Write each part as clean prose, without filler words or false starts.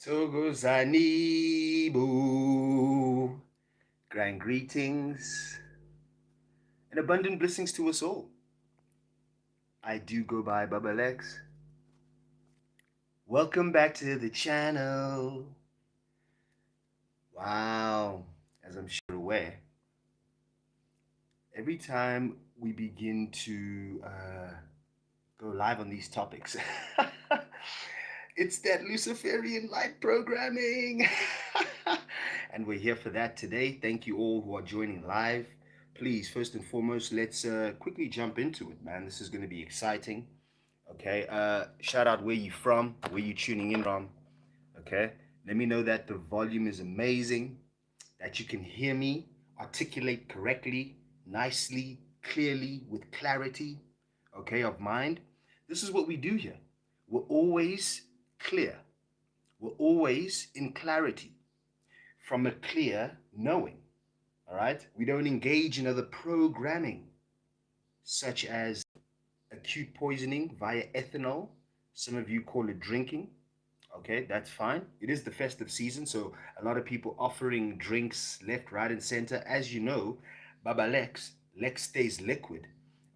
Thokozani Bonabakhulu. Grand greetings and abundant blessings to us all. I do go by Baba Lex. Welcome back to the channel. Wow, as I'm sure aware, every time we begin to go live on these topics, it's that Luciferian light programming. And we're here for that today. Thank you all who are joining live. Please, first and foremost, let's quickly jump into it, man. This is going to be exciting. Okay, shout out where you from, where you tuning in from. Okay, let me know that the volume is amazing, that you can hear me articulate correctly, nicely, clearly, with clarity, okay, of mind. This is what we do here. We're always clear. We're always in clarity from a clear knowing, all right? We don't engage in other programming, such as acute poisoning via ethanol. Some of you call it drinking. Okay, that's fine. It is the festive season, so a lot of people offering drinks left, right, and center. As you know, Baba Lex stays liquid.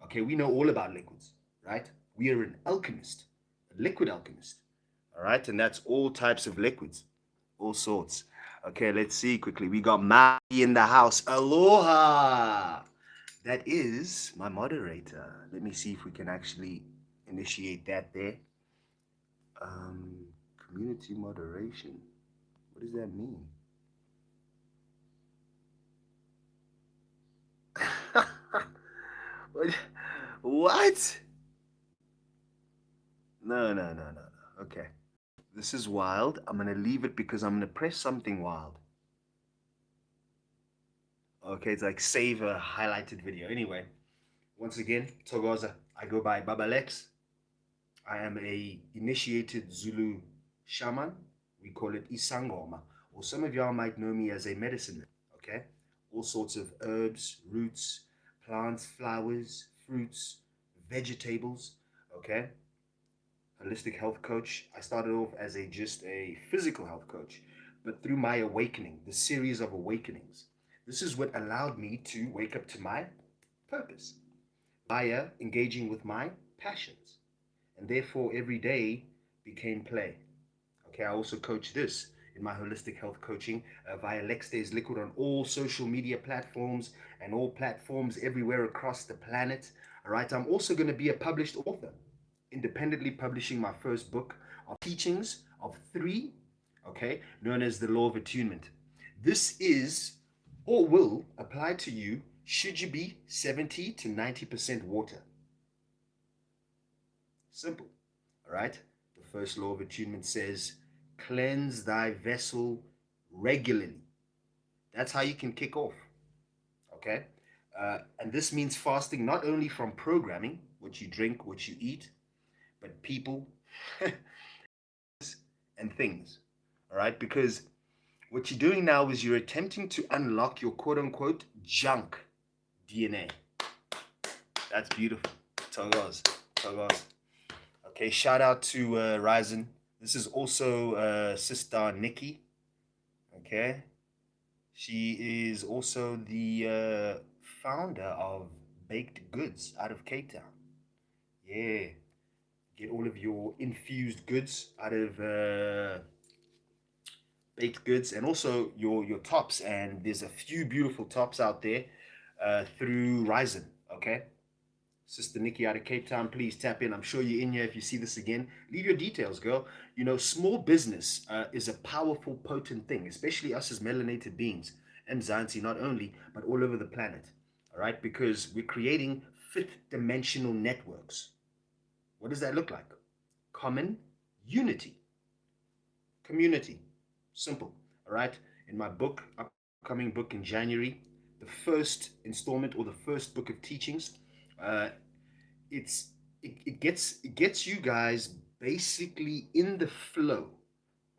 Okay, we know all about liquids, right? We are an alchemist, a liquid alchemist. All right, and that's all types of liquids, all sorts. Okay, let's see quickly. We got Maggie in the house. Aloha! That is my moderator. Let me see if we can actually initiate that there. Community moderation. What does that mean? What? No. Okay. This is wild. I'm going to leave it because I'm going to press something wild. Okay, it's like save a highlighted video. Anyway, once again, Thokoza. I go by Baba Lex. I am a initiated Zulu shaman. We call it Isangoma. Or some of y'all might know me as a medicine man. Okay? All sorts of herbs, roots, plants, flowers, fruits, vegetables. Okay? Holistic health coach. I started off as just a physical health coach, but through my awakening, the series of awakenings, this is what allowed me to wake up to my purpose via engaging with my passions, and therefore every day became play. Okay, I also coach this in my holistic health coaching via Lex Stays Liquid on all social media platforms and all platforms everywhere across the planet. All right, I'm also going to be a published author, independently publishing my first book of teachings of 3, okay, known as the Law of Attunement. This is or will apply to you should you be 70 to 90% water. Simple, all right? The first law of attunement says, cleanse thy vessel regularly. That's how you can kick off, okay? And this means fasting not only from programming, what you drink, what you eat, but people and things, all right? Because what you're doing now is you're attempting to unlock your quote-unquote junk DNA. That's beautiful. Thokoza. Okay, shout out to 𝙒𝙗𝙗. This is also Sister Nikki. Okay, she is also the founder of Baked Goods out of Cape Town. Yeah, get all of your infused goods out of baked goods, and also your tops. And there's a few beautiful tops out there through 𝙒𝙗𝙗. Okay, Sister Nikki out of Cape Town, please tap in. I'm sure you're in here. If you see this again, leave your details, girl. You know, small business is a powerful, potent thing, especially us as melanated beings, 𝙒𝙗𝙗, not only, but all over the planet. All right, because we're creating 5th dimensional networks. What does that look like? Common unity, community. Simple. All right. In my book, upcoming book in January, the first installment or the first book of teachings, it gets you guys basically in the flow.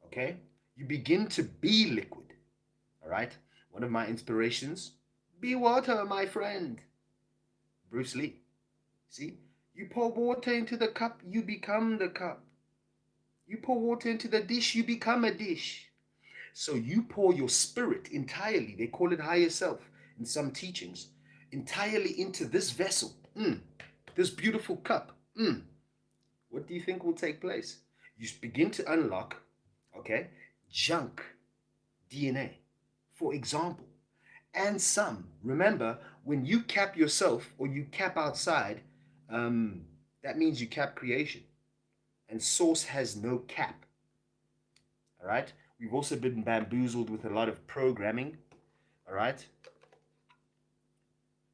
Okay, you begin to be liquid. All right. One of my inspirations: be water, my friend. Bruce Lee. See, you pour water into the cup, you become the cup. You pour water into the dish, you become a dish. So you pour your spirit entirely, they call it higher self in some teachings, entirely into this vessel, this beautiful cup. What do you think will take place? You begin to unlock, okay, junk DNA, for example. And some, remember, when you cap yourself or you cap outside, that means you cap creation. And source has no cap. All right? We've also been bamboozled with a lot of programming. All right?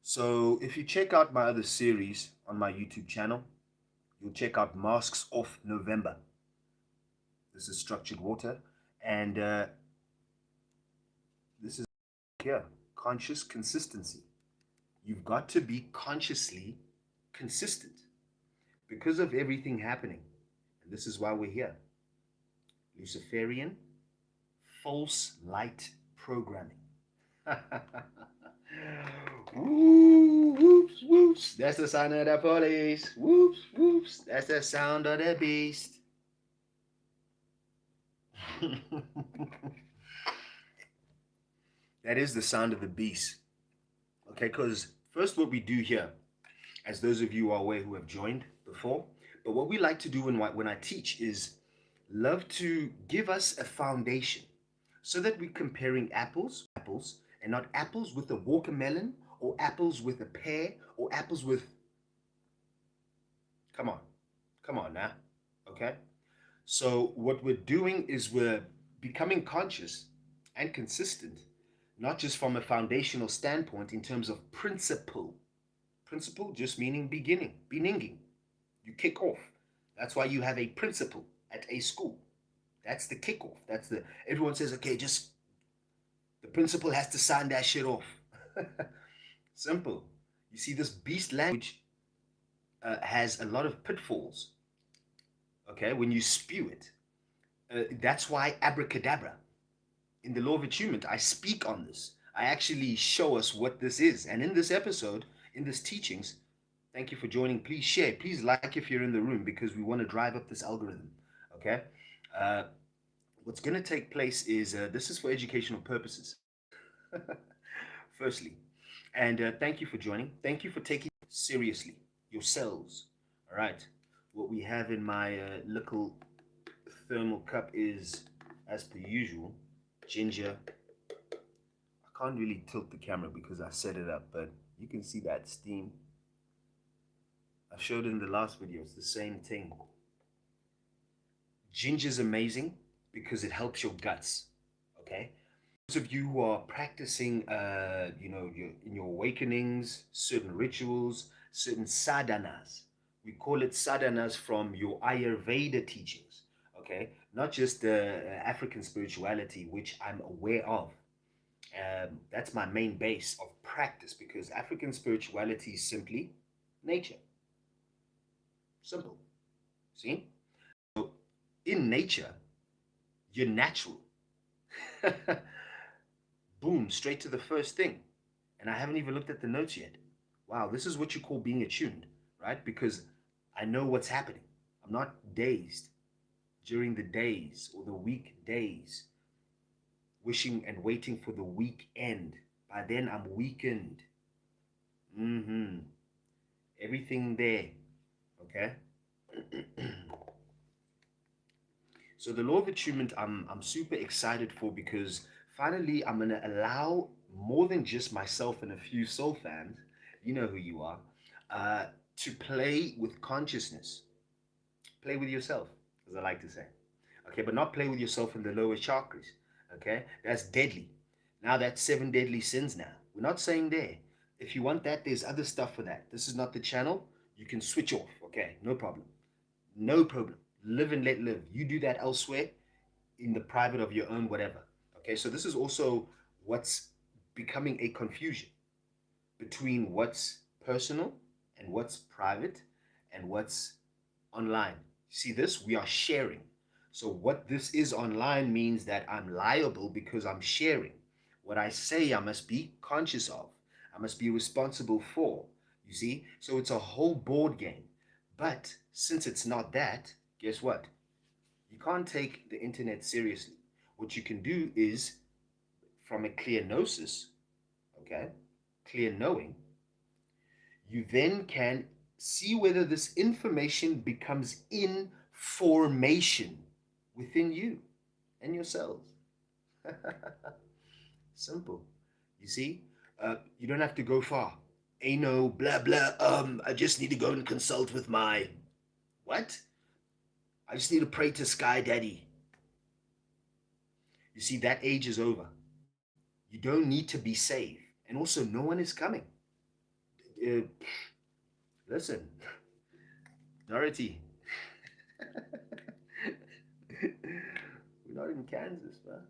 So if you check out my other series on my YouTube channel, you'll check out Masks Off November. This is structured water. And this is here, conscious consistency. You've got to be consciously consistent because of everything happening. And this is why we're here. Luciferian False-Light Programming. Woo, whoops, whoops. That's the sound of the police. Whoops, whoops. That's the sound of the beast. That is the sound of the beast. Okay, because first what we do here, as those of you are aware who have joined before, but what we like to do when I teach is love to give us a foundation so that we're comparing apples, and not apples with a watermelon or apples with a pear or apples with, come on now, okay? So what we're doing is we're becoming conscious and consistent, not just from a foundational standpoint in terms of principle. Principle just meaning beginning, beninging. You kick off. That's why you have a principal at a school. That's the kickoff. That's the, everyone says, okay, just the principal has to sign that shit off. Simple. You see, this beast language has a lot of pitfalls. Okay, when you spew it. That's why abracadabra. In the Law of Attunement, I speak on this. I actually show us what this is. And in this episode, in this teachings, thank you for joining. Please share. Please like if you're in the room because we want to drive up this algorithm. Okay? What's going to take place is this is for educational purposes. Firstly. And thank you for joining. Thank you for taking it seriously yourselves. All right. What we have in my little thermal cup is, as per usual, ginger. I can't really tilt the camera because I set it up, but you can see that steam. I showed it in the last video. It's the same thing. Ginger is amazing because it helps your guts. Okay. Those of you who are practicing, in your awakenings, certain rituals, certain sadhanas. We call it sadhanas from your Ayurveda teachings. Okay, not just the African spirituality, which I'm aware of. That's my main base of practice because African spirituality is simply nature. Simple. See? So in nature, you're natural. Boom, straight to the first thing. And I haven't even looked at the notes yet. Wow, this is what you call being attuned, right? Because I know what's happening. I'm not dazed during the days or the weekdays, wishing and waiting for the weekend. By then, I'm weakened. Everything there, okay? So the Law of Attunement, I'm super excited for because finally I'm going to allow more than just myself and a few soul fans, you know who you are, to play with consciousness. Play with yourself, as I like to say. Okay, but not play with yourself in the lower chakras. Okay, that's deadly. Now that's 7 deadly sins now. We're not saying there. If you want that, there's other stuff for that. This is not the channel. You can switch off. Okay, no problem. No problem. Live and let live. You do that elsewhere in the private of your own whatever. Okay, so this is also what's becoming a confusion between what's personal and what's private and what's online. See this? We are sharing. So what this is online means that I'm liable because I'm sharing. What I say I must be conscious of. I must be responsible for. You see? So it's a whole board game. But since it's not that, guess what? You can't take the internet seriously. What you can do is, from a clear gnosis, okay, clear knowing, you then can see whether this information becomes information within you and your cells. Simple. You see, you don't have to go far. Ain't no blah blah. I just need to go and consult with my what? I just need to pray to Sky Daddy. You see, that age is over. You don't need to be saved, and also, no one is coming. Uh, Listen, Dorothy, we're not in Kansas, man.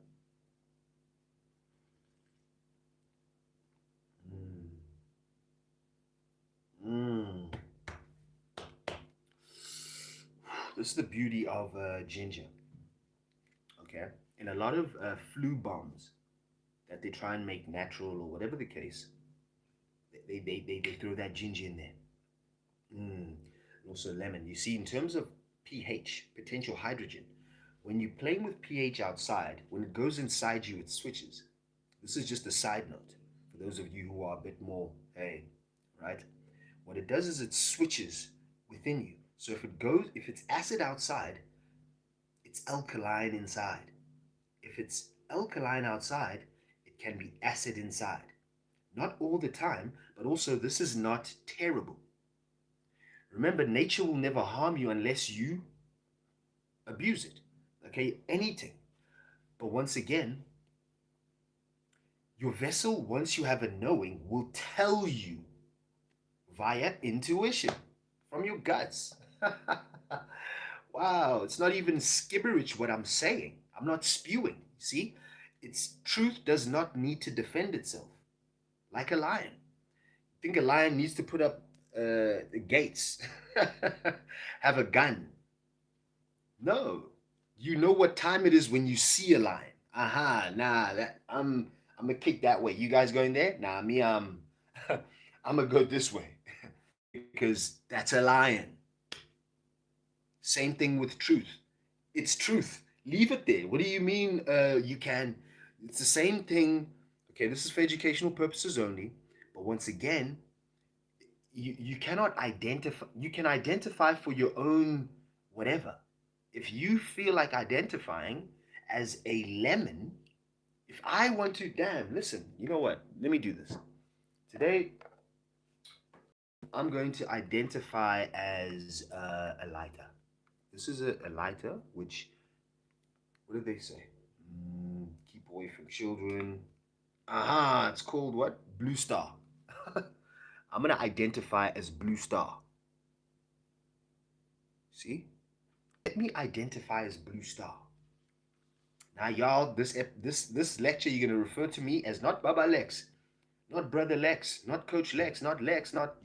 Mm. This is the beauty of ginger. Okay, in a lot of flu bombs that they try and make natural or whatever the case, they throw that ginger in there. And also lemon. You see, in terms of pH, potential hydrogen, when you're playing with pH outside, when it goes inside you, it switches. This is just a side note for those of you who are a bit more, hey, right? What it does is it switches within you. So if it's acid outside, it's alkaline inside. If it's alkaline outside, it can be acid inside. Not all the time, but also this is not terrible. Remember, nature will never harm you unless you abuse it. Okay, anything. But once again, your vessel, once you have a knowing, will tell you via intuition from your guts. Wow, it's not even gibberish what I'm saying. I'm not spewing. See, its truth does not need to defend itself like a lion. Think a lion needs to put up the gates, have a gun? No, you know what time it is when you see a lion. Aha, nah, I'm gonna kick that way. You guys going there? Nah, me, I'm gonna go this way because that's a lion. Same thing with truth. It's truth. Leave it there. What do you mean you can? It's the same thing. Okay, this is for educational purposes only. But once again, you cannot identify. You can identify for your own whatever. If you feel like identifying as a lemon, if I want to, damn, listen, you know what? Let me do this. Today, I'm going to identify as a lighter. This is a lighter, which, what did they say? Keep away from children. Aha, it's called what? Blue Star. I'm going to identify as Blue Star. See? Let me identify as Blue Star. Now, y'all, this lecture, you're going to refer to me as not Baba Lex, not Brother Lex, not Coach Lex, not Lex, not,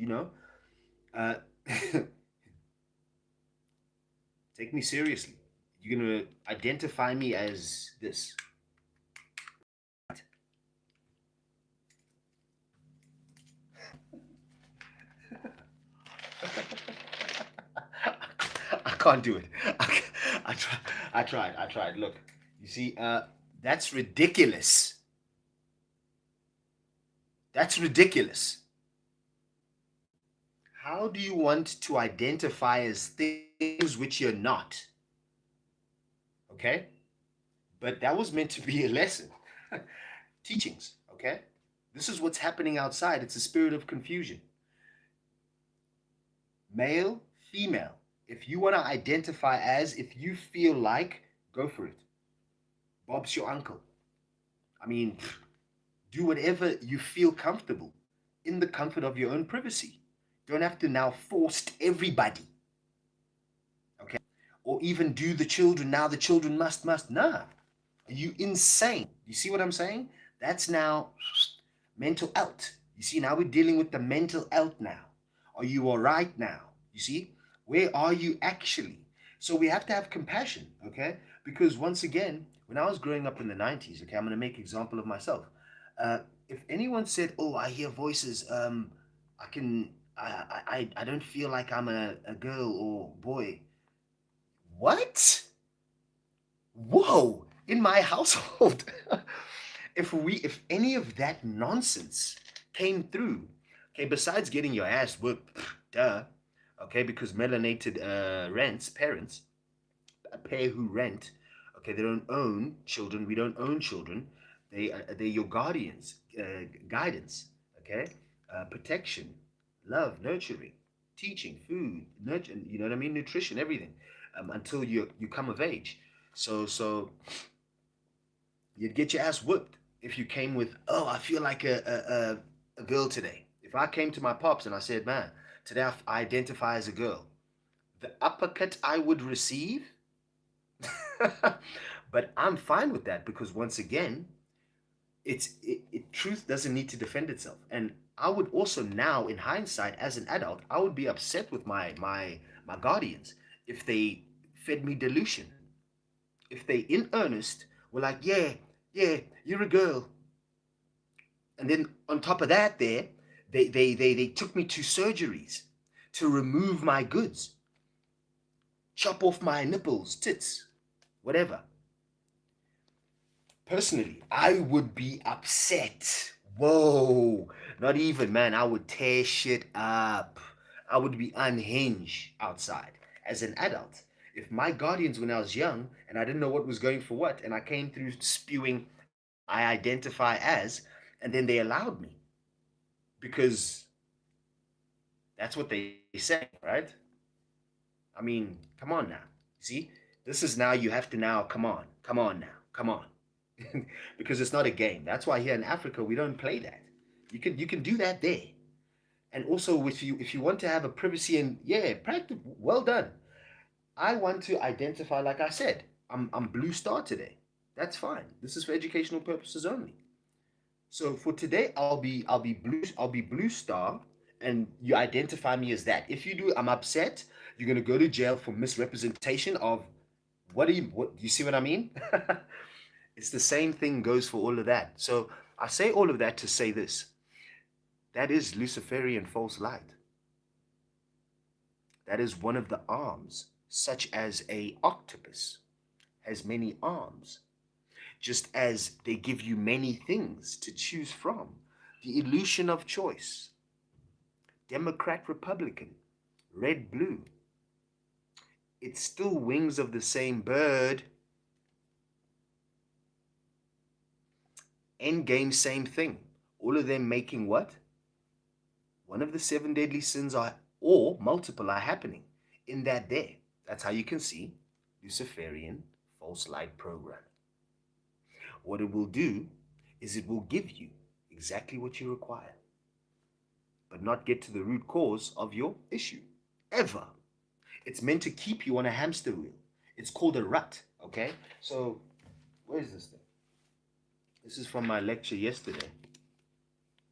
take me seriously. You're going to identify me as this. I can't do it. I tried. Look, you see, that's ridiculous. That's ridiculous. How do you want to identify as things which you're not? Okay? But that was meant to be a lesson. Teachings, okay? This is what's happening outside. It's a spirit of confusion. Male, female. If you want to identify as, if you feel like, go for it. Bob's your uncle. I mean, do whatever you feel comfortable in the comfort of your own privacy. Don't have to now force everybody. Okay? Or even do the children. Now the children must. Nah. Are you insane? You see what I'm saying? That's now mental health. You see, now we're dealing with the mental health now. Are you all right now? You see? Where are you actually? So we have to have compassion, okay? Because once again, when I was growing up in the 90s, okay, I'm going to make an example of myself. If anyone said, oh, I hear voices, I don't feel like I'm a girl or boy. What? whoa, in my household, if any of that nonsense came through, okay, besides getting your ass whipped, duh, okay, because melanated parents, a pair who rent, okay, they don't own children, we don't own children, they're your guardians, guidance, okay, protection, love, nurturing, teaching, food, nurture, you know what I mean, nutrition, everything, until you come of age. So you'd get your ass whooped if you came with, oh, I feel like a girl today. If I came to my pops and I said, man, today I identify as a girl, the uppercut I would receive, but I'm fine with that because once again, truth doesn't need to defend itself. And I would also now, in hindsight, as an adult, I would be upset with my guardians if they fed me delusion. If they in earnest were like, yeah, you're a girl. And then on top of that, they took me to surgeries to remove my goods, chop off my nipples, tits, whatever. Personally, I would be upset. Whoa, not even, man. I would tear shit up. I would be unhinged outside as an adult. If my guardians, when I was young and I didn't know what was going for what, and I came through spewing, I identify as, and then they allowed me because that's what they say, right? I mean, come on now. See, this is now you have to now come on now, come on. Because it's not a game. That's why here in Africa we don't play that. You can do that there. And also if you want to have a privacy and yeah, practice, well done. I want to identify, like I said, I'm Blue Star today. That's fine. This is for educational purposes only. So for today, I'll be Blue Star, and you identify me as that. If you do, I'm upset. You're gonna go to jail for misrepresentation of what you see what I mean? It's the same thing goes for all of that. So I say all of that to say this. That is Luciferian false light. That is one of the arms, such as a octopus has many arms, just as they give you many things to choose from. The illusion of choice, Democrat, Republican, red, blue. It's still wings of the same bird. End game, same thing. All of them making what? One of the seven deadly sins are, or multiple are happening in that there. That's how you can see Luciferian false light programming. What it will do is it will give you exactly what you require, but not get to the root cause of your issue, ever. It's meant to keep you on a hamster wheel. It's called a rut, okay? So, where is this thing? This is from my lecture yesterday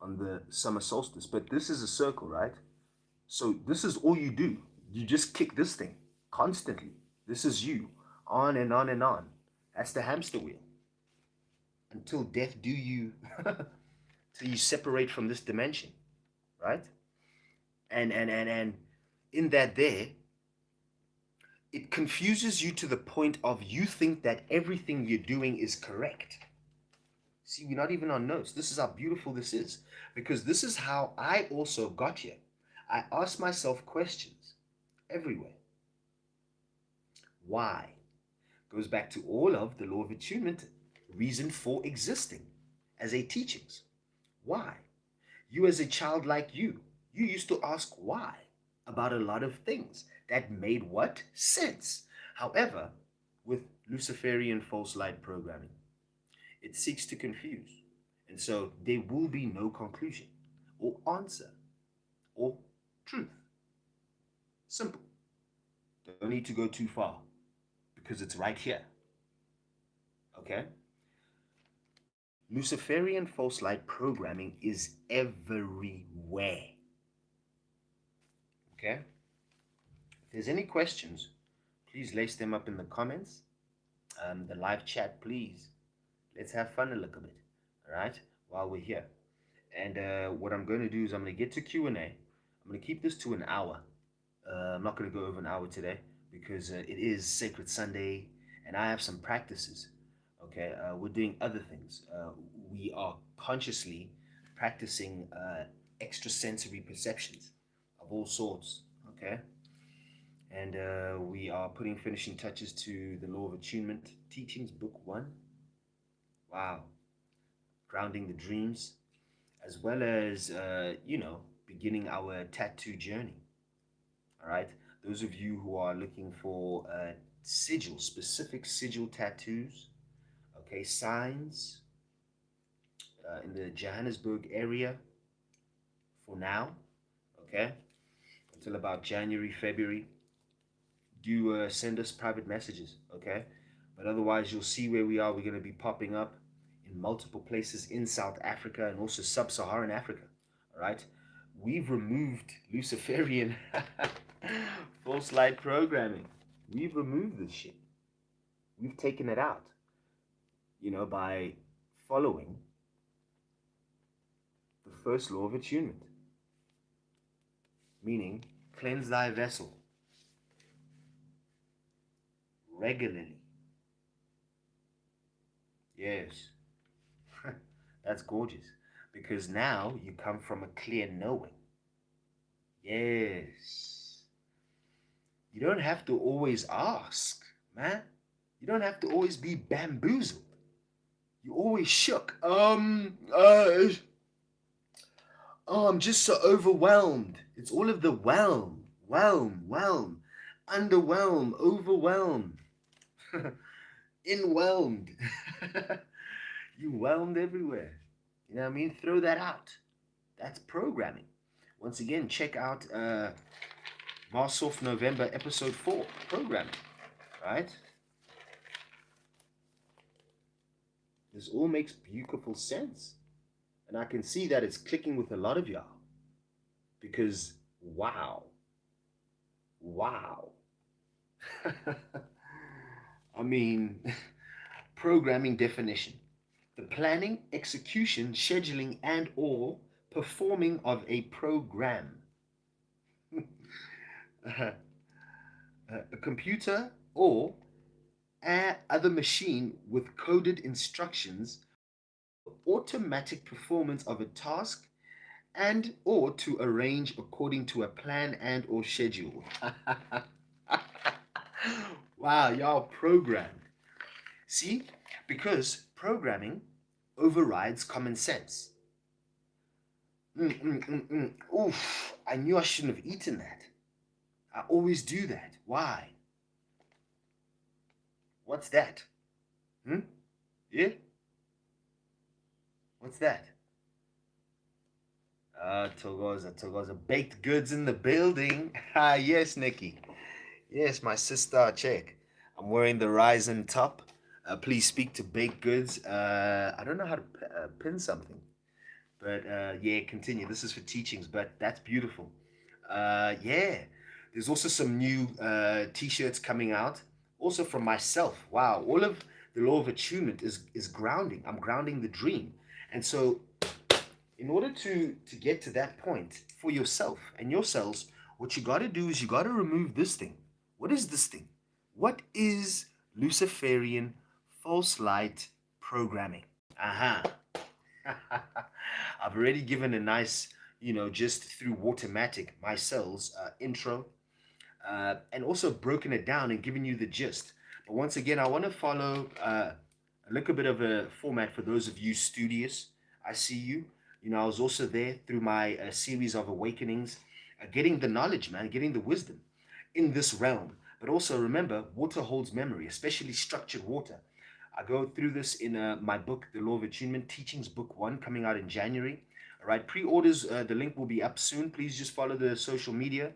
on the summer solstice, but this is a circle, right? So this is all you do. You just kick this thing constantly. This is you, on and on and on. That's the hamster wheel. Until death do you, till you separate from this dimension, right? And in that there, it confuses you to the point of you think that everything you're doing is correct. See, we're not even on notes. This is how beautiful this is, because this is how I also got here. I ask myself questions everywhere. Why? Goes back to all of the law of attunement, reason for existing as a teachings. Why? You as a child like you used to ask why about a lot of things that made what? Sense. However, with Luciferian false light programming, it seeks to confuse. And so there will be no conclusion or answer or truth. Simple. Don't need to go too far because it's right here. Okay? Luciferian false light programming is everywhere. Okay? If there's any questions, please lace them up in the comments. The live chat, please. Let's have fun a little bit, all right, while we're here. And what I'm going to do is I'm going to get to Q&A. I'm going to keep this to an hour. I'm not going to go over an hour today because it is Sacred Sunday, and I have some practices. Okay, we're doing other things. We are consciously practicing extrasensory perceptions of all sorts. Okay, and we are putting finishing touches to the Law of Attunement Teachings, Book 1. Wow, grounding the dreams, as well as beginning our tattoo journey. All right, those of you who are looking for sigil, specific sigil tattoos, okay, signs in the Johannesburg area for now, okay, until about January, February. Do send us private messages, okay? But otherwise, you'll see where we are. We're going to be popping up in multiple places in South Africa and also sub-Saharan Africa, all right? We've removed Luciferian False-Light Programming. We've removed this shit. We've taken it out, by following the first law of attunement, meaning cleanse thy vessel regularly. Yes, that's gorgeous, because now you come from a clear knowing. Yes, you don't have to always ask, man. You don't have to always be bamboozled. You always shook. I'm just so overwhelmed. It's all of the whelm, underwhelm, overwhelm, inwhelmed. You whelmed everywhere. You know what I mean? Throw that out. That's programming. Once again, check out Mars Off November episode 4, programming. Right? This all makes beautiful sense. And I can see that it's clicking with a lot of y'all. Because, wow. I mean, programming definition. The planning, execution, scheduling, and or performing of a program. A computer or other machine with coded instructions, automatic performance of a task, and or to arrange according to a plan and or schedule. Wow, y'all programmed. See, because programming overrides common sense. Oof, I knew I shouldn't have eaten that. I always do that. Why? What's that? Yeah? What's that? Thokozani. Baked goods in the building. Yes, Nikki. Yes, my sister, check. I'm wearing the Ryzen top. Please speak to baked goods. I don't know how to pin something. But yeah, continue. This is for teachings, but that's beautiful. Yeah. There's also some new t-shirts coming out. Also from myself. Wow. All of the law of attunement is grounding. I'm grounding the dream. And so in order to get to that point for yourself and your cells, what you got to do is you got to remove this thing. What is this thing? What is Luciferian False-Light Programming? Aha. I've already given a nice, just through Watermatic, my cells intro, and also broken it down and given you the gist. But once again, I want to follow a little bit of a format for those of you studious. I see you. I was also there through my series of awakenings, getting the knowledge, man, getting the wisdom in this realm. But also remember, water holds memory, especially structured water. I go through this in my book, The Law of Attunement Teachings, Book 1, coming out in January. All right, pre-orders, the link will be up soon. Please just follow the social media.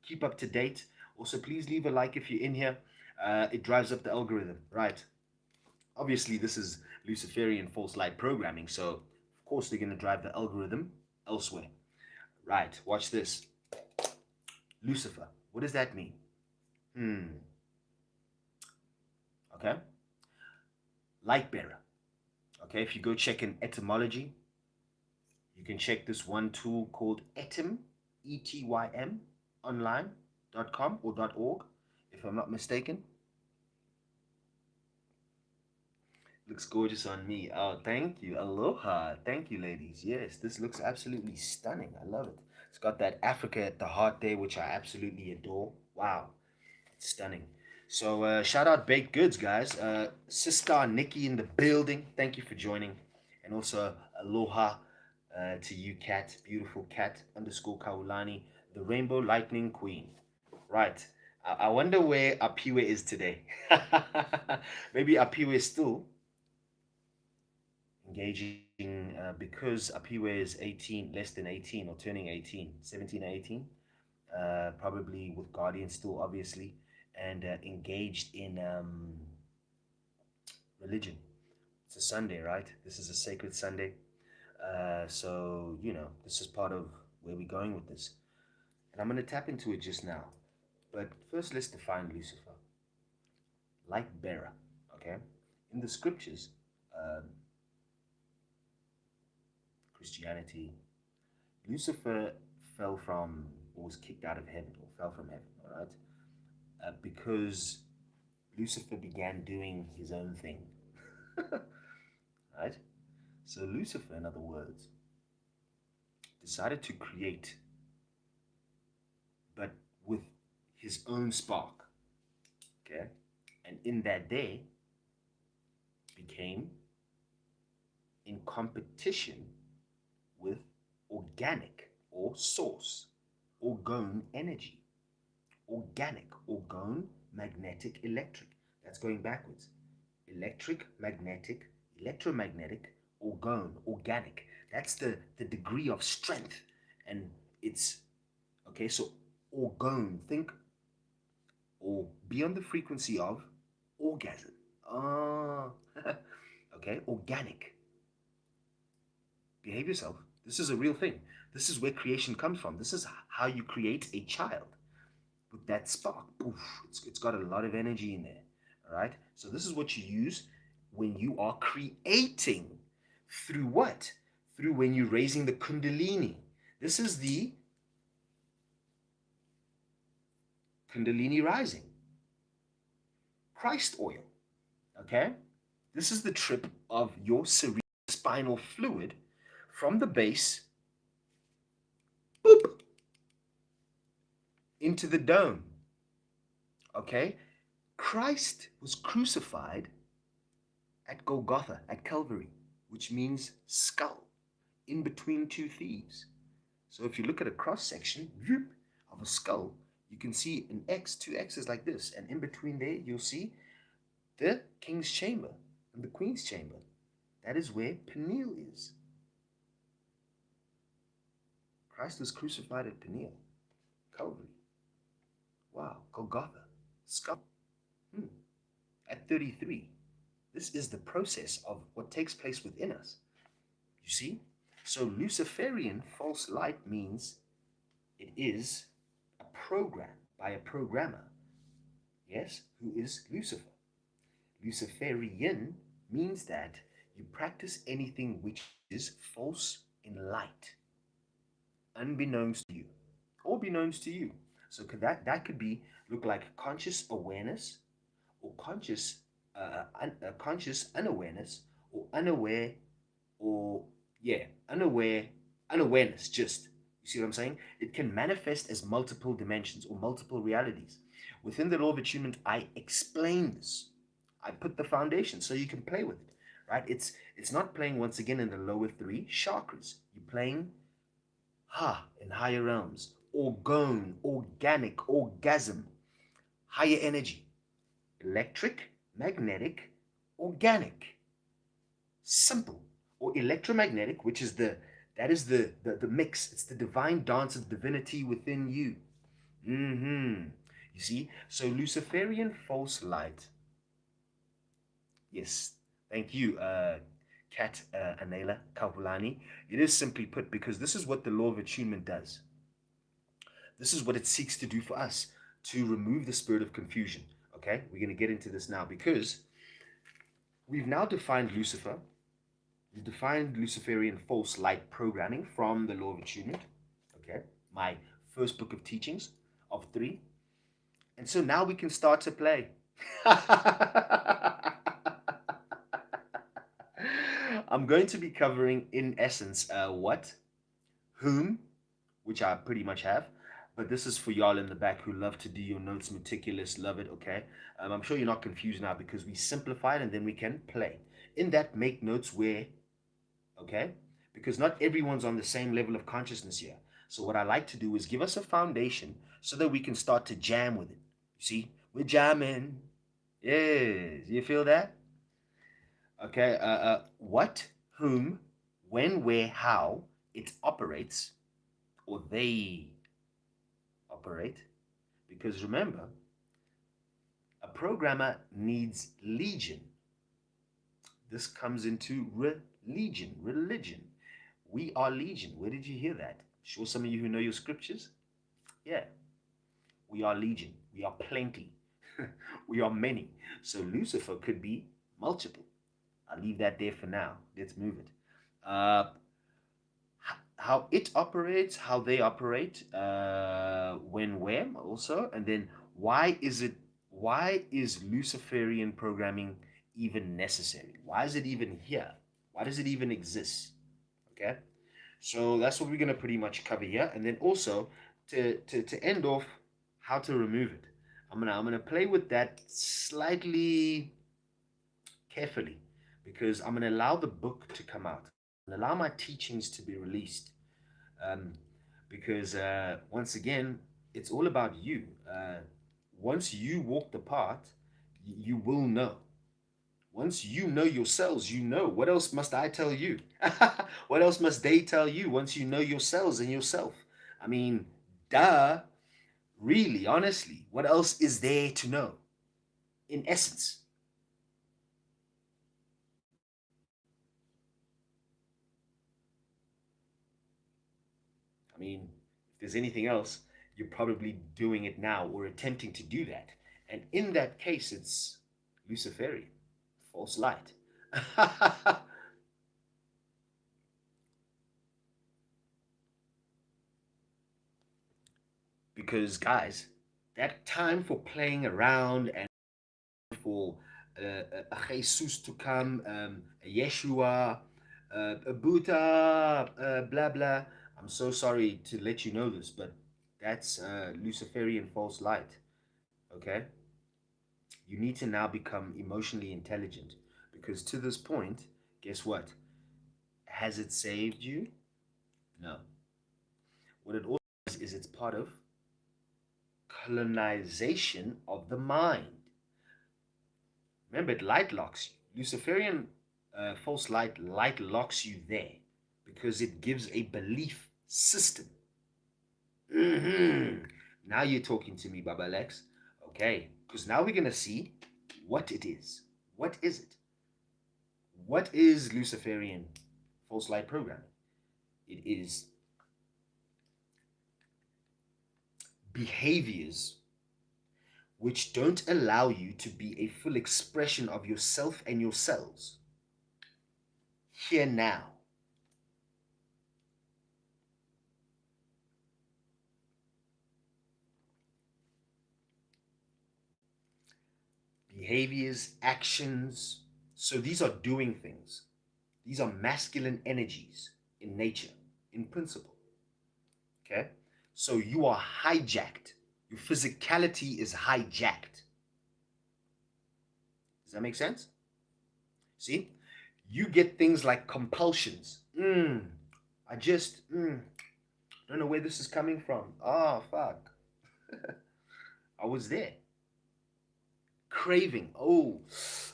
Keep up to date. Also, please leave a like if you're in here. It drives up the algorithm, right? Obviously, this is Luciferian False-Light Programming, so of course they're going to drive the algorithm elsewhere. Right, watch this. Lucifer, what does that mean? Okay. Light bearer. Okay, if you go check in etymology, you can check this one tool called Etym, E-T-Y-M, online.com or .org, if I'm not mistaken. Looks gorgeous on me. Oh, thank you. Aloha. Thank you, ladies. Yes, this looks absolutely stunning. I love it. It's got that Africa at the heart there, which I absolutely adore. Wow, it's stunning. So, shout out Baked Goods, guys. Sister Nikki in the building. Thank you for joining. And also, aloha to you, Cat. Beautiful Cat underscore Kaulani, the Rainbow Lightning Queen. Right. I wonder where Apiwe is today. Maybe Apiwe is still engaging because Apiwe is 18, less than 18 or turning 18, 17 or 18, probably with Guardian still, obviously, and engaged in religion. It's a Sunday, right? This is a sacred Sunday. So, this is part of where we're going with this. And I'm going to tap into it just now. But first, let's define Lucifer. Light bearer, okay? In the scriptures, Christianity, Lucifer fell from, or was kicked out of heaven, or fell from heaven, all right? Because Lucifer began doing his own thing, right? So Lucifer, in other words, decided to create, but with his own spark, okay? And in that day, became in competition with organic or source, orgone energy. Organic, orgone, magnetic, electric. That's going backwards. Electric, magnetic, electromagnetic, orgone, organic. That's the degree of strength. And it's, okay, so orgone, think or be on the frequency of orgasm. Ah, okay, organic. Behave yourself. This is a real thing. This is where creation comes from. This is how you create a child with that spark. Oof, it's got a lot of energy in there. All right. So this is what you use when you are creating. Through what? Through when you're raising the Kundalini. This is the Kundalini rising. Christ oil. Okay. This is the trip of your cerebrospinal fluid from the base, boop, into the dome. Okay? Christ was crucified at Golgotha, at Calvary, which means skull, in between two thieves. So if you look at a cross section of a skull, you can see an X, two X's like this, and in between there, you'll see the king's chamber and the queen's chamber. That is where Peniel is. Christ was crucified at Peniel, Calvary. Wow, Golgotha, skull. At 33, this is the process of what takes place within us. You see? So Luciferian false light means it is a program by a programmer, yes, who is Lucifer. Luciferian means that you practice anything which is false in light, unbeknownst to you, or beknownst to you. So that could be look like conscious awareness, or conscious unawareness, or unaware, or unawareness. Just, you see what I'm saying? It can manifest as multiple dimensions or multiple realities. Within the law of attunement, I explain this. I put the foundation so you can play with it, right? It's not playing once again in the lower three chakras. You're playing in higher realms, orgone, organic, orgasm, higher energy, electric, magnetic, organic, simple, or electromagnetic, which is the mix. It's the divine dance of divinity within you. You see, so Luciferian false light. Yes, thank you, Kat Anela Kaulani. It is simply put because this is what the law of attunement does. This is what it seeks to do for us, to remove the spirit of confusion. Okay, we're going to get into this now because we've now defined Lucifer. We've defined Luciferian false light programming from the law of attunement. Okay, my first book of teachings of 3. And so now we can start to play. I'm going to be covering, in essence, what, whom, which I pretty much have, but this is for y'all in the back who love to do your notes meticulous, love it, okay? I'm sure you're not confused now because we simplified and then we can play. In that, make notes where, okay? Because not everyone's on the same level of consciousness here. So what I like to do is give us a foundation so that we can start to jam with it. You see, we're jamming. Yes, you feel that? Okay, what, whom, when, where, how it operates, or they operate. Because remember, a programmer needs legion. This comes into religion. We are legion. Where did you hear that? Sure, some of you who know your scriptures? Yeah, we are legion. We are plenty. We are many. So Lucifer could be multiple. I'll leave that there for now. Let's move it. How it operates, how they operate, when, where also, and then why is Luciferian programming even necessary? Why is it even here? Why does it even exist? Okay, so that's what we're going to pretty much cover here, and then also to end off, how to remove it. I'm gonna play with that slightly carefully because I'm gonna allow the book to come out and allow my teachings to be released. Um, because once again, it's all about you. Once you walk the path, you will know. Once you know yourselves, you know. What else must I tell you? What else must they tell you once you know yourselves and yourself? I mean, duh. Really, honestly, what else is there to know? In essence, I mean, if there's anything else, you're probably doing it now or attempting to do that. And in that case, it's Luciferian, false light. Because, guys, that time for playing around and for Jesus to come, Yeshua, Buddha, blah, blah. I'm so sorry to let you know this, but that's Luciferian false light. Okay? You need to now become emotionally intelligent because to this point, guess what? Has it saved you? No. What it also is it's part of colonization of the mind. Remember, it light locks you. Luciferian false light locks you there because it gives a belief system. Now you're talking to me, Baba Lex. Okay, because now we're going to see what it is. What is it? What is Luciferian false light programming? It is behaviors which don't allow you to be a full expression of yourself and your cells. Here now. Behaviors, actions. So these are doing things. These are masculine energies in nature, in principle. Okay? So you are hijacked. Your physicality is hijacked. Does that make sense? See? You get things like compulsions. I just don't know where this is coming from. Oh, fuck. I was there. Craving. Oh,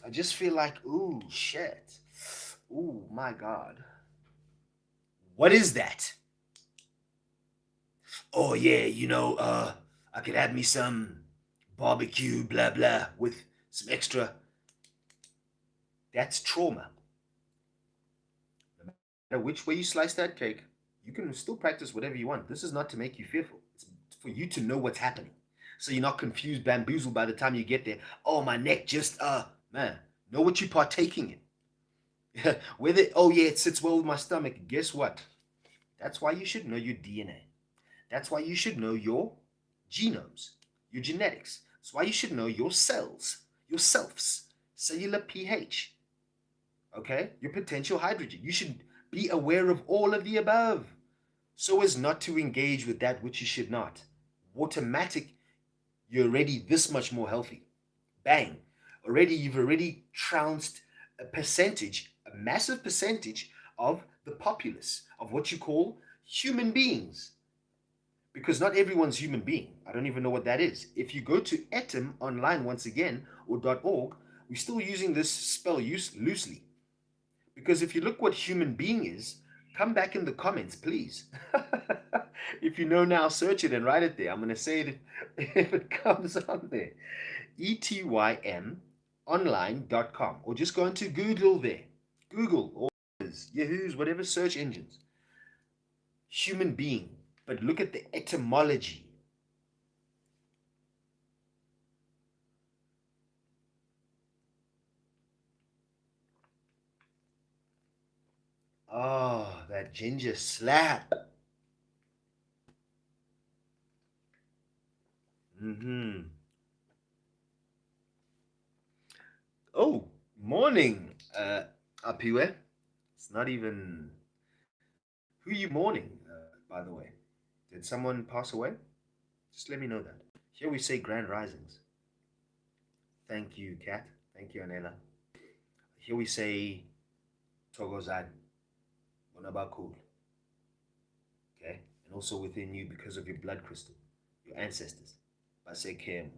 I just feel like, ooh, shit. Ooh, my God. What is that? Oh, yeah, I could have me some barbecue, blah, blah, with some extra. That's trauma. No matter which way you slice that cake, you can still practice whatever you want. This is not to make you fearful. It's for you to know what's happening. So you're not confused, bamboozled by the time you get there. Oh, my neck just, man, know what you're partaking in. Whether, oh yeah, it sits well with my stomach. Guess what? That's why you should know your DNA. That's why you should know your genomes, your genetics. That's why you should know your cells, your selves, cellular pH. okay? Your potential hydrogen. You should be aware of all of the above so as not to engage with that which you should not. Automatic, you're already this much more healthy. Bang. You've already trounced a percentage, a massive percentage of the populace, of what you call human beings. Because not everyone's human being. I don't even know what that is. If you go to 𝙃𝙚 online once again, or .org, we're still using this spell loosely. Because if you look what human being is, come back in the comments, please. If you know now, search it and write it there. I'm going to say it if it comes on there. ETYMonline.com, or just go into Google there. Google, or Yahoo's, whatever search engines. Human being. But look at the etymology. Oh, that ginger slap. Oh, morning, 𝙒𝙗𝙗𝙗. It's not even... Who you mourning, by the way? Did someone pass away? Just let me know that. Here we say grand risings. Thank you, Kat. Thank you, Anela. Here we say Thokozani Bonabakhulu. Okay? And also within you, because of your blood crystal, your ancestors, baseKhemu,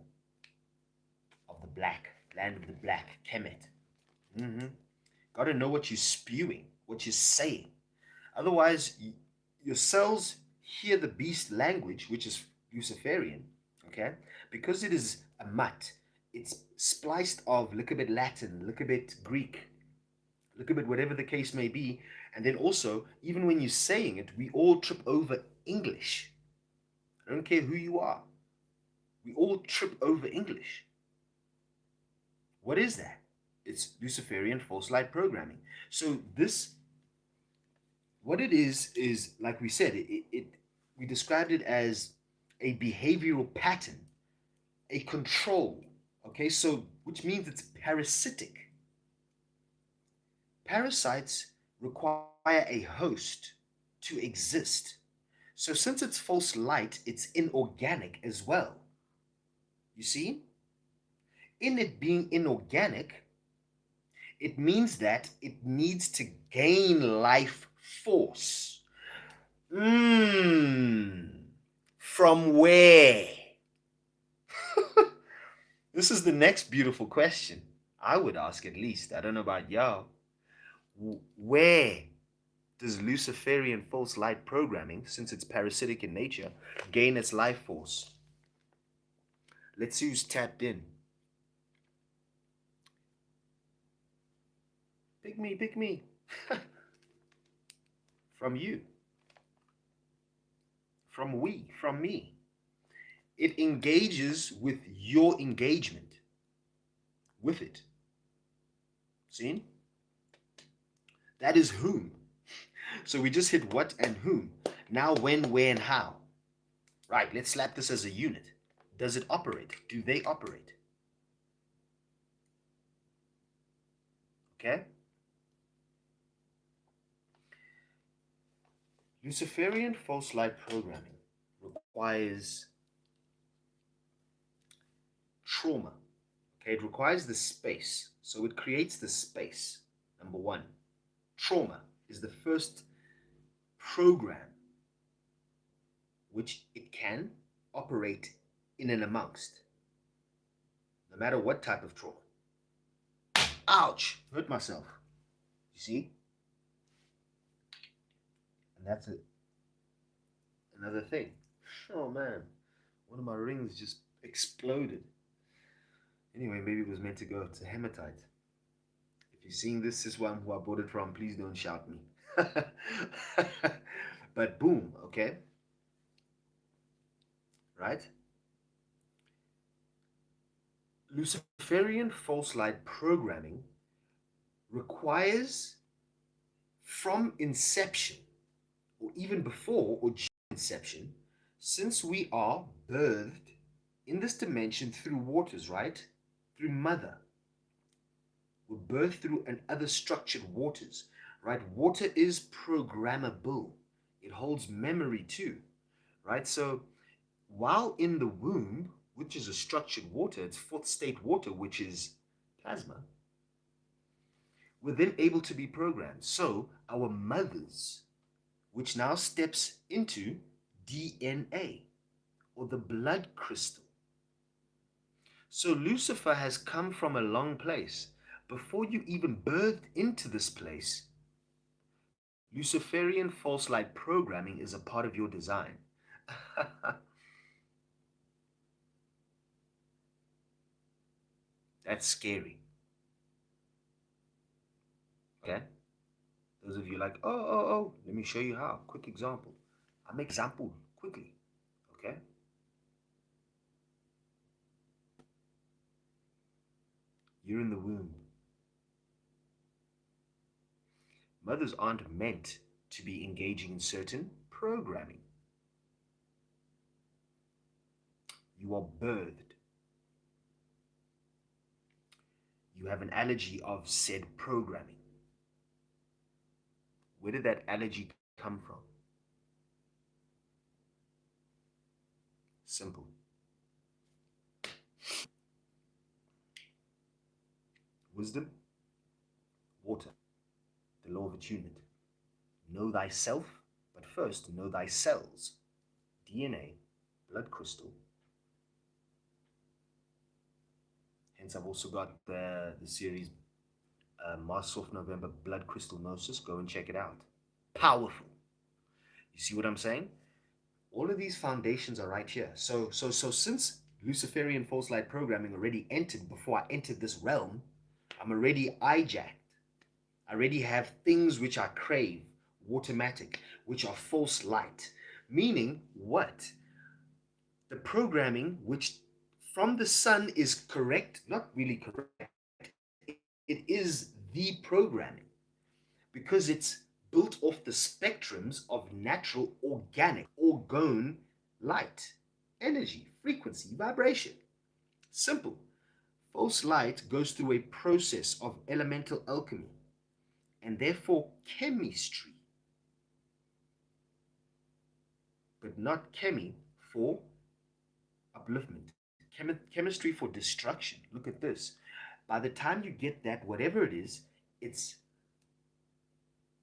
of the black, land of the black, Kemet. Got to know what you're spewing, what you're saying. Otherwise, your cells hear the beast language, which is Luciferian, okay? Because it is a mutt, it's spliced of look a bit Latin, look a bit Greek, look a bit whatever the case may be. And then also, even when you're saying it, we all trip over English. I don't care who you are. We all trip over English. What is that? It's Luciferian False-Light Programming. So this, what it is like we said, we described it as a behavioral pattern, a control, okay? So, which means it's parasitic. Parasites require a host to exist. So since it's false light, it's inorganic as well. You see? In it being inorganic, it means that it needs to gain life force. From where? This is the next beautiful question. I would ask, at least. I don't know about y'all. Where does Luciferian False-Light Programming, since it's parasitic in nature, gain its life force? Let's see who's tapped in. Pick me, pick me. From you. From we, from me. It engages with your engagement with it. See? That is whom. So we just hit what and whom. Now when, where, and how. Right, let's slap this as a unit. Does it operate? Do they operate? Okay? Luciferian False-Light Programming requires trauma. Okay, it requires the space. So it creates the space. Number one. Trauma is the first program which it can operate in and amongst, no matter what type of trauma. Ouch! Hurt myself. You see? And that's it. Another thing. Oh man, one of my rings just exploded. Anyway, maybe it was meant to go to hematite. If you're seeing this is one who I bought it from, please don't shout me. But boom, okay? Right? Luciferian False-Light Programming requires, from inception, or even before or during inception, since we are birthed in this dimension through waters, right? Through mother, were birthed through other structured waters, right? Water is programmable. It holds memory too, right? So while in the womb, which is a structured water, it's fourth state water, which is plasma, we're then able to be programmed. So our mothers, which now steps into DNA, or the blood crystal. So Lucifer has come from a long place. Before you even birthed into this place, Luciferian False-Light Programming is a part of your design. That's scary. Okay? Those of you like, oh, let me show you how. Quick example. I'll make example quickly. Okay? You're in the womb. Mothers aren't meant to be engaging in certain programming. You are birthed. You have an allergy of said programming. Where did that allergy come from? Simple. Wisdom, water, the law of attunement. Know thyself, but first know thy cells, DNA, blood crystal. Hence, I've also got the series Mars of November, Blood Crystal Gnosis. Go and check it out. Powerful. You see what I'm saying? All of these foundations are right here. So since Luciferian False-Light Programming already entered before I entered this realm, I'm already hijacked. I already have things which I crave, watermatic, which are false light. Meaning what? The programming which from the sun is correct, not really correct. It is the programming because it's built off the spectrums of natural, organic, orgone light, energy, frequency, vibration. Simple. False light goes through a process of elemental alchemy and therefore chemistry, but not chemi for upliftment, chemistry for destruction. Look at this. By the time you get that, whatever it is, it's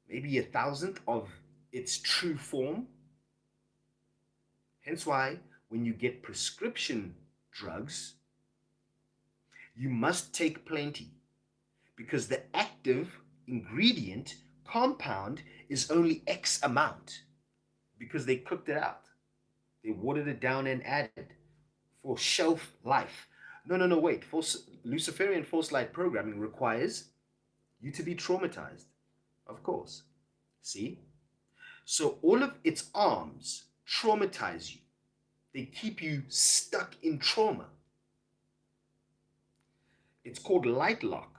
maybe 1,000th of its true form. Hence why when you get prescription drugs, you must take plenty because the active ingredient compound is only X amount because they cooked it out. They watered it down and added for shelf life. No, wait. Luciferian False-Light Programming requires you to be traumatized, of course. See? So all of its arms traumatize you. They keep you stuck in trauma. It's called light lock.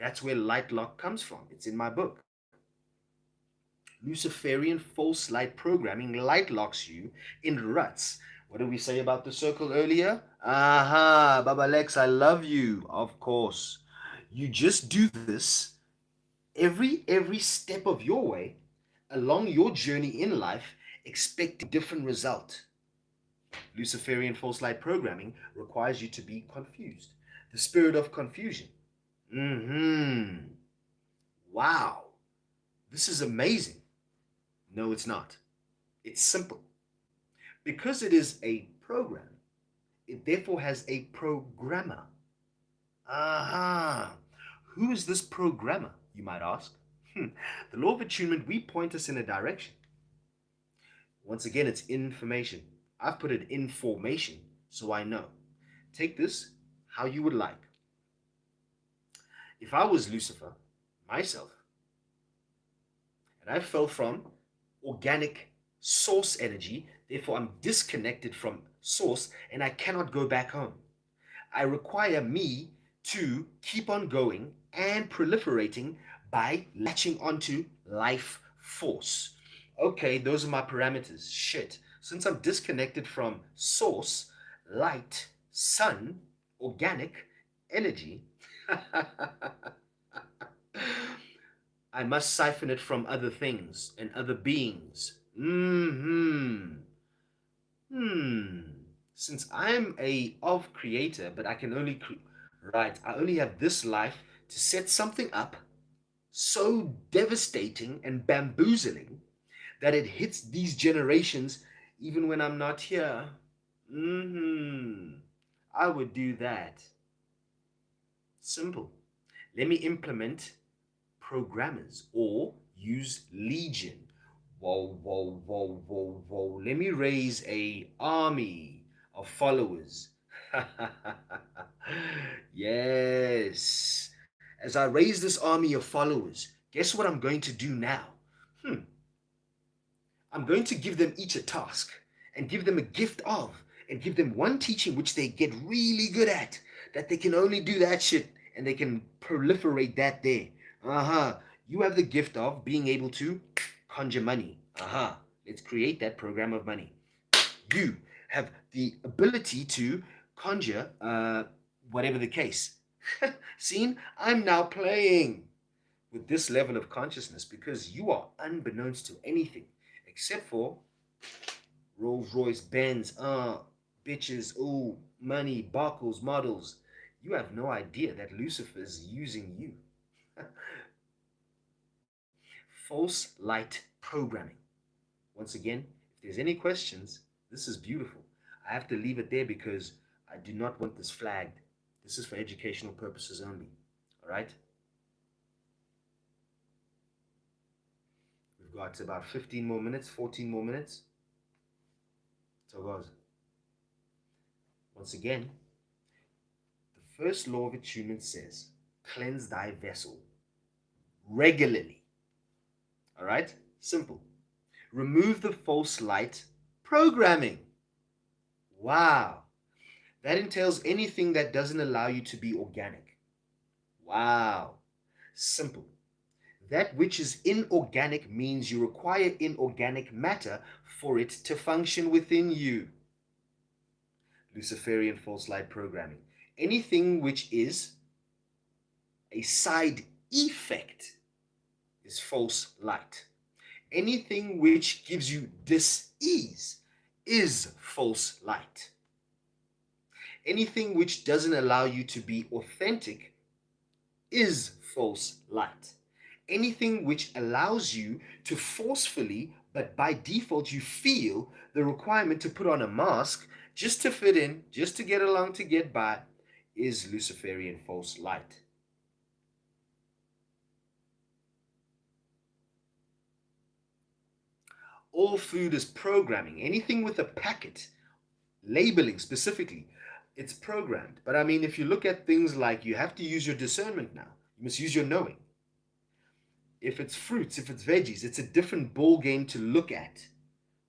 That's where light lock comes from. It's in my book. Luciferian False-Light Programming light locks you in ruts. What did we say about the circle earlier? Aha, Baba Lex, I love you. Of course. You just do this every step of your way along your journey in life, expect a different result. Luciferian False-Light Programming requires you to be confused. The spirit of confusion. Wow. This is amazing. No, it's not. It's simple. Because it is a program, it therefore has a programmer. Aha. Who is this programmer, you might ask? The law of attunement, we point us in a direction. Once again, it's information. I've put it in formation, so I know. Take this how you would like. If I was Lucifer, myself, and I fell from organic source energy, therefore I'm disconnected from source and I cannot go back home. I require me to keep on going and proliferating by latching onto life force. Okay, those are my parameters. Shit. Since I'm disconnected from source, light, sun, organic, energy, I must siphon it from other things and other beings. Since I'm a of creator, but I can only I only have this life to set something up so devastating and bamboozling that it hits these generations even when I'm not here. I would do that. Simple. Let me implement programmers or use legion. Whoa, whoa, whoa, whoa, whoa. Let me raise a army of followers. Yes. As I raise this army of followers, guess what I'm going to do now? I'm going to give them each a task and give them a gift of and give them one teaching which they get really good at, that they can only do that shit and they can proliferate that there. You have the gift of being able to conjure money. Let's create that program of money. You have the ability to conjure whatever the case. Seen? I'm now playing with this level of consciousness because you are unbeknownst to anything except for Rolls Royce, Benz, bitches, ooh, money, buckles, models. You have no idea that Lucifer is using you. False light programming. Once again, if there's any questions, this is beautiful. I have to leave it there because I do not want this flagged. This is for educational purposes only. All right? We've got about 15 more minutes, 14 more minutes. So guys, once again, the first law of attunement says, cleanse thy vessel regularly. All right? Simple. Remove the false light programming. Wow. That entails anything that doesn't allow you to be organic. Wow. Simple. That which is inorganic means you require inorganic matter for it to function within you. Luciferian False-Light Programming. Anything which is a side effect is false light. Anything which gives you dis-ease is false light. Anything which doesn't allow you to be authentic is false light. Anything which allows you to forcefully, but by default you feel the requirement to put on a mask just to fit in, just to get along, to get by, is Luciferian false light. All food is programming. Anything with a packet, labeling specifically, it's programmed. But I mean, if you look at things like, you have to use your discernment now. You must use your knowing. If it's fruits, if it's veggies, it's a different ball game to look at,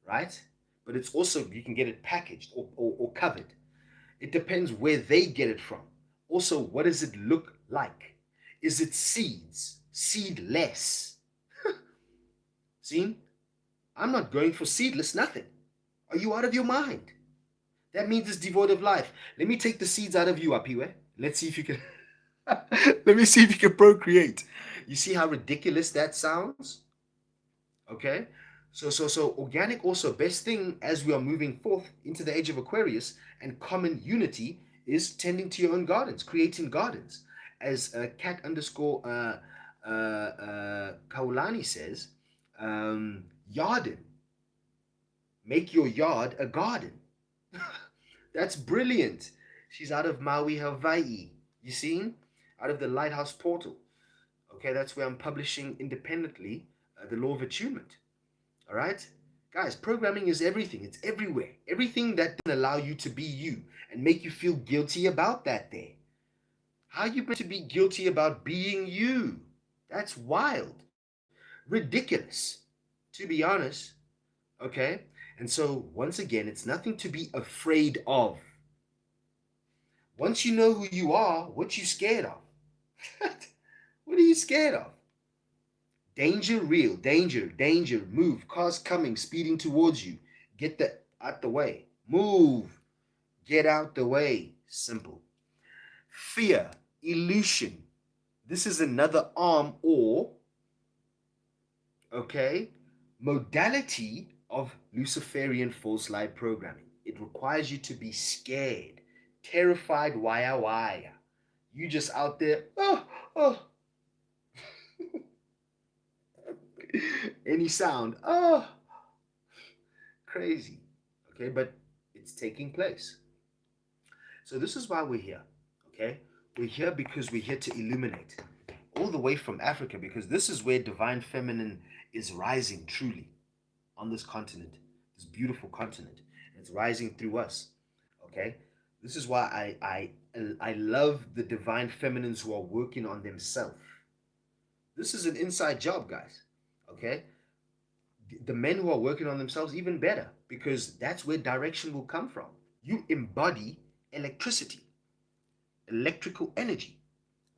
right? But it's also, you can get it packaged or covered. It depends where they get it from. Also, what does it look like? Is it seeds? Seedless? See? I'm not going for seedless nothing. Are you out of your mind? That means it's devoid of life. Let me take the seeds out of you, 𝙑𝙘𝙆. Let's see if you can... Let me see if you can procreate. You see how ridiculous that sounds? Okay? So organic also, best thing as we are moving forth into the age of Aquarius, and common unity is tending to your own gardens, creating gardens. As 𝙃_Kaulani says, yarden. Make your yard a garden. That's brilliant. She's out of Maui, Hawaii. You seen? Out of the Lighthouse Portal. Okay, that's where I'm publishing independently the Law of Attunement. All right? Guys, programming is everything. It's everywhere. Everything that doesn't allow you to be you and make you feel guilty about that there. How are you meant to be guilty about being you? That's wild. Ridiculous, to be honest. Okay? And so, once again, it's nothing to be afraid of. Once you know who you are, what you scared of? What are you scared of? Danger real, danger, move, cars coming, speeding towards you. Get out the way. Move, get out the way. Simple. Fear, illusion. This is another arm or, okay, modality of Luciferian false-light programming. It requires you to be scared, terrified, waya. You just out there, oh, any sound, crazy. Okay, but it's taking place. So this is why we're here. Okay, we're here because we're here to illuminate all the way from Africa, because this is where divine feminine is rising truly on this continent, this beautiful continent. It's rising through us. Okay, this is why I love the divine feminines who are working on themselves. This is an inside job, guys. Okay, the men who are working on themselves, even better, because that's where direction will come from. You embody electricity, electrical energy.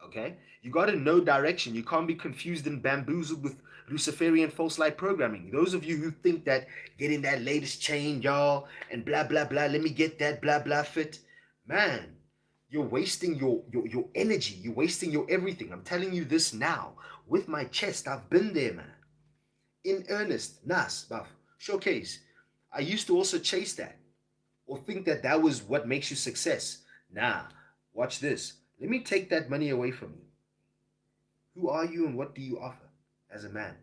Okay, you got to know direction. You can't be confused and bamboozled with Luciferian false-light programming. Those of you who think that getting that latest chain, y'all, and blah blah blah, let me get that blah blah fit, man, you're wasting your energy. You're wasting your everything. I'm telling you this now with my chest. I've been there, man. In earnest, Nas, Baf, showcase. I used to also chase that or think that that was what makes you success. Nah, watch this. Let me take that money away from you. Who are you and what do you offer as a man?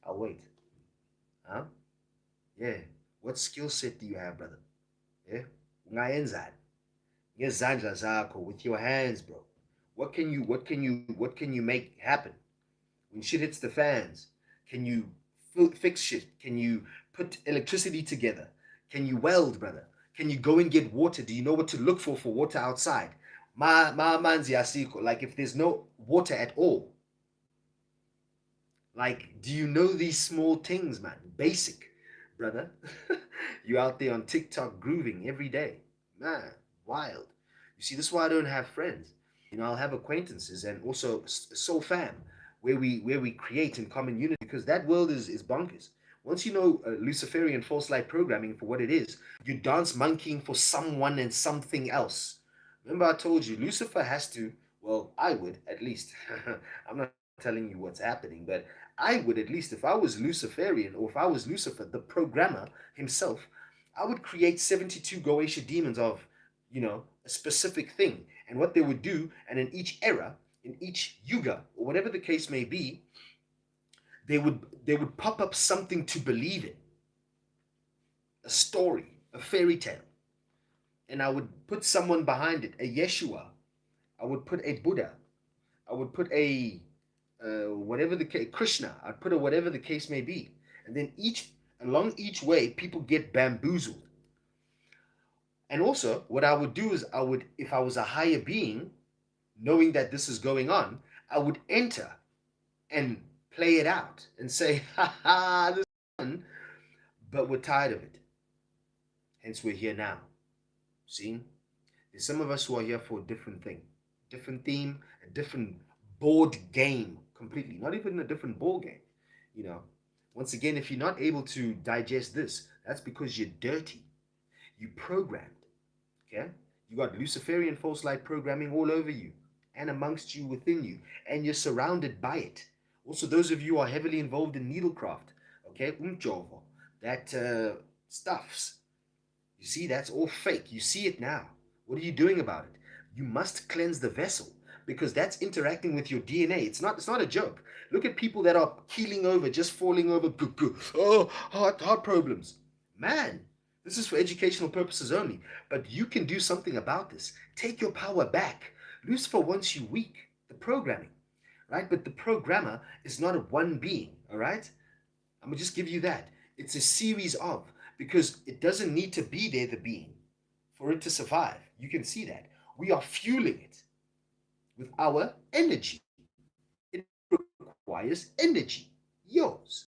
I'll wait. Huh? Yeah. What skill set do you have, brother? Yeah. Ungayenzani? Ngezandla zakho, with your hands, bro. What can you make happen? When shit hits the fans, can you fix shit? Can you put electricity together? Can you weld, brother? Can you go and get water? Do you know what to look for water outside? Ma manzi asiko. Like if there's no water at all. Like, do you know these small things, man? Basic, brother. You out there on TikTok grooving every day. Man, wild. You see, this is why I don't have friends. I'll have acquaintances and also soul fam, where we create in common unity, because that world is bonkers. Once you know Luciferian false-light programming for what it is, you dance monkeying for someone and something else. Remember I told you, Lucifer has to, well, I would at least, I'm not telling you what's happening, but I would at least, if I was Luciferian, or if I was Lucifer, the programmer himself, I would create 72 𝙃𝙗𝙗 demons of, a specific thing, and what they would do, and in each era, in each yuga, or whatever the case may be, they would pop up something to believe in, a story, a fairy tale, and I would put someone behind it, a Yeshua, I would put a Buddha, I would put a whatever the case, Krishna, I'd put a whatever the case may be, and then along each way, people get bamboozled. And also, what I would do is if I was a higher being, knowing that this is going on, I would enter and play it out and say, ha, this is fun, but we're tired of it. Hence, we're here now. See? There's some of us who are here for a different thing, different theme, a different board game completely, not even a different ball game. Once again, if you're not able to digest this, that's because you're dirty. You programmed. Okay? You got Luciferian false-light programming all over you and amongst you, within you, and you're surrounded by it. Also, those of you who are heavily involved in needlecraft, okay, that stuffs. You see, that's all fake. You see it now. What are you doing about it? You must cleanse the vessel, because that's interacting with your DNA. It's not a joke. Look at people that are keeling over, just falling over. Oh, heart problems. Man, this is for educational purposes only. But you can do something about this. Take your power back. Lucifer wants you weak. The programming, right? But the programmer is not a one being, all right? I'm going to just give you that. It's a series of, because it doesn't need to be there, the being, for it to survive. You can see that. We are fueling it with our energy. It requires energy. Yours.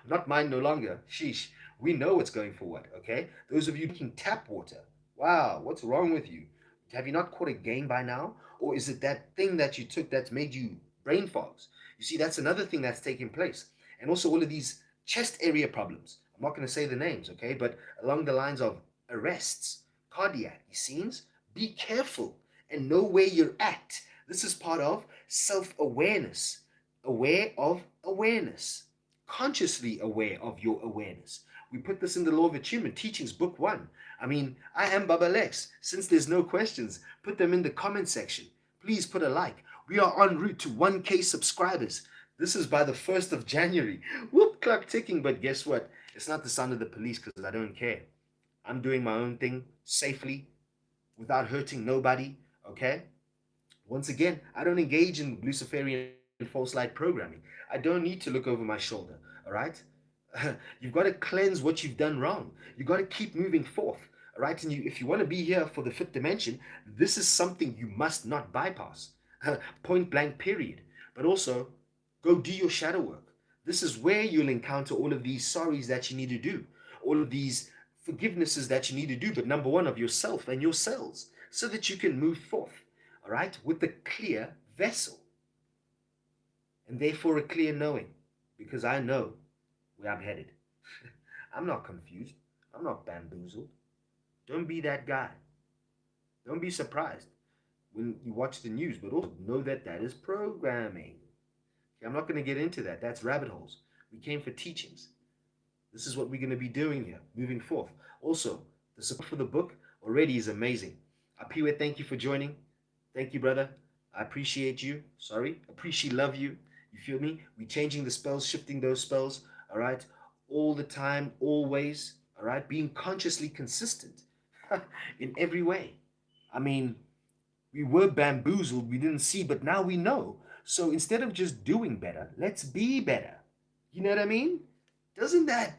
Not mine no longer. Sheesh. We know it's going for what, okay? Those of you drinking tap water. Wow, what's wrong with you? Have you not caught a game by now? Or is it that thing that you took that's made you brain fogs? You see, that's another thing that's taking place. And also all of these chest area problems. I'm not going to say the names, okay? But along the lines of arrests, cardiac scenes, be careful and know where you're at. This is part of self-awareness, aware of awareness, consciously aware of your awareness. We put this in the Law of Attunement Teachings, Book 1. I mean, I am Baba Lex. Since there's no questions, put them in the comment section. Please put a like. We are en route to 1K subscribers. This is by the 1st of January. Whoop, clock ticking. But guess what? It's not the sound of the police because I don't care. I'm doing my own thing safely without hurting nobody, okay? Once again, I don't engage in Luciferian False-Light Programming. I don't need to look over my shoulder, all right? You've got to cleanse what you've done wrong. You've got to keep moving forth, all right? And if you want to be here for the 5th dimension, this is something you must not bypass. Point blank, period. But also, go do your shadow work. This is where you'll encounter all of these sorries that you need to do, all of these forgivenesses that you need to do, but number one, of yourself and your cells, so that you can move forth, all right, with a clear vessel. And therefore a clear knowing, because I know where I'm headed. I'm not confused. I'm not bamboozled. Don't be that guy. Don't be surprised when you watch the news, but also know that that is programming. Okay, I'm not going to get into that. That's rabbit holes. We came for teachings. This is what we're going to be doing here, moving forth. Also, the support for the book already is amazing. 𝙒𝙖𝙗𝙖, thank you for joining. Thank you, brother. I appreciate you. Sorry. Appreciate, love you. You feel me? We're changing the spells, shifting those spells, all right? All the time, always, all right? Being consciously consistent in every way. I mean, we were bamboozled, we didn't see, but now we know. So instead of just doing better, let's be better. You know what I mean? Doesn't that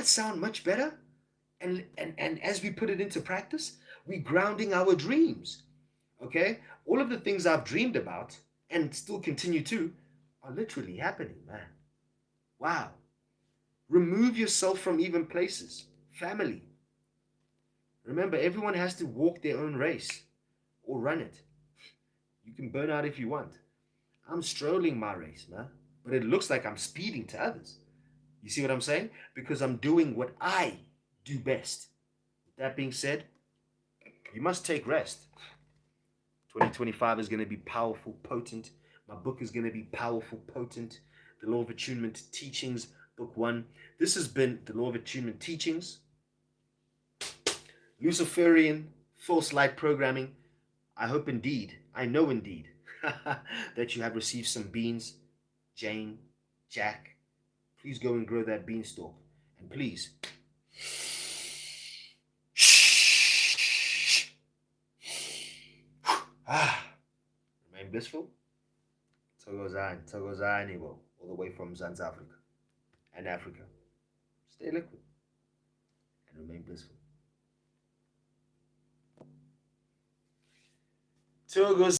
sound much better? And as we put it into practice, we're grounding our dreams. Okay? All of the things I've dreamed about and still continue to are literally happening, man. Wow. Remove yourself from even places. Family. Remember, everyone has to walk their own race or run it. You can burn out if you want. I'm strolling my race, man. But it looks like I'm speeding to others. You see what I'm saying? Because I'm doing what I do best. That being said, you must take rest. 2025 is going to be powerful, potent. My book is going to be powerful, potent. The Law of Attunement Teachings, Book 1. This has been the Law of Attunement Teachings. Luciferian False-Light Programming. I hope indeed, I know indeed, that you have received some beans. Jane, Jack, please go and grow that beanstalk. And please, remain blissful. Thokozani Bonabakhulu, all the way from South Africa and Africa. Stay liquid and remain blissful. Thokozani.